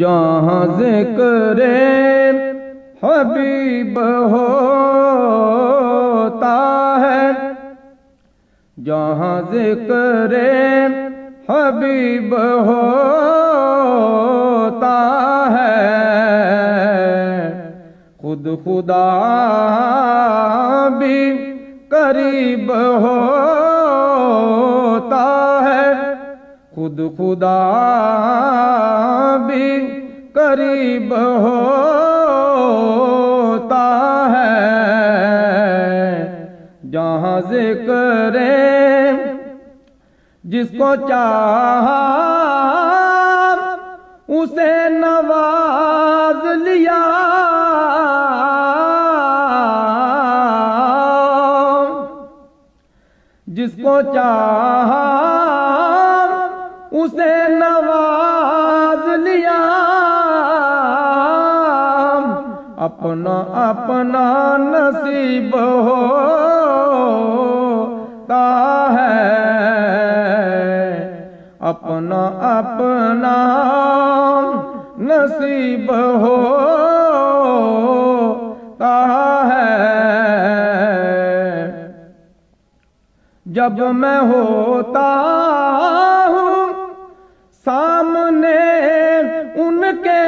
جہاں ذکر حبیب ہوتا ہے، جہاں ذکر حبیب ہوتا ہے، خود خدا بھی قریب ہوتا ہے، خود خدا بھی قریب ہوتا ہے، جہاں ذکر جس کو چاہا اسے نواز لیا، جس کو چاہا اسے نواز لیا، اپنا اپنا نصیب ہوتا ہے، اپنا اپنا نصیب ہوتا ہے۔ جب میں ہوتا ہوں سامنے ان کے،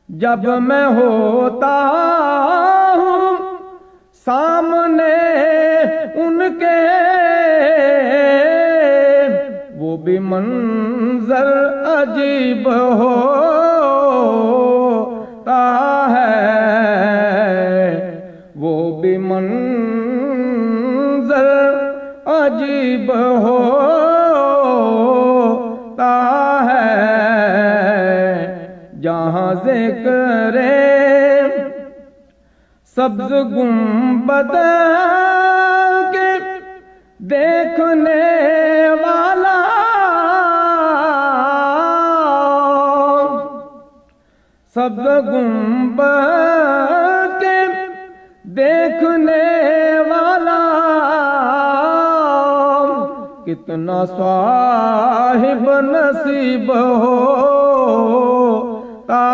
جب میں ہوتا ہوں سامنے ان کے، وہ بھی منظر عجیب ہوتا ہے، وہ بھی منظر عجیب ہوتا ہے، جہاں ذکر سبز گنبد کے دیکھنے والا، سبز گنبد کے دیکھنے والا، کتنا صاحب نصیب ہوتا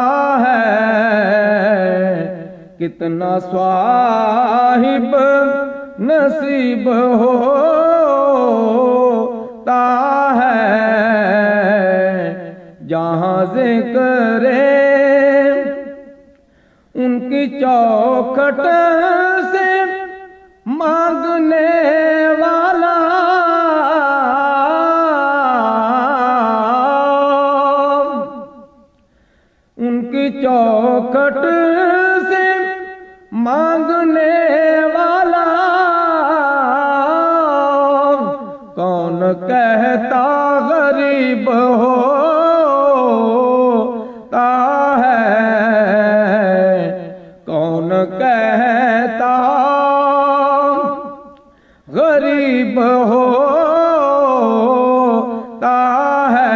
ہے، کتنا صاحب نصیب ہوتا ہے، جہاں ذکر ان کی چوکھٹ سے مانگنے والا، ان کی چوکھٹ سے مانگنے والا، کون کہتا غریب ہوتا ہے، کون کہتا غریب ہوتا ہے،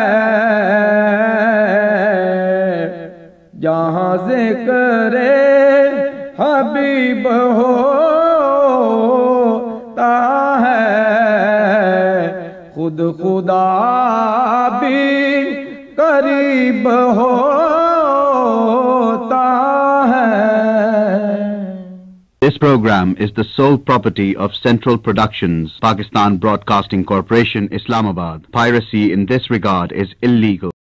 جہاں ذکر حبیب ہوتا ہے، خود خدا بھی قریب ہوتا ہے۔ This program is the sole property of Central Productions, Pakistan Broadcasting Corporation, Islamabad. Piracy in this regard is illegal.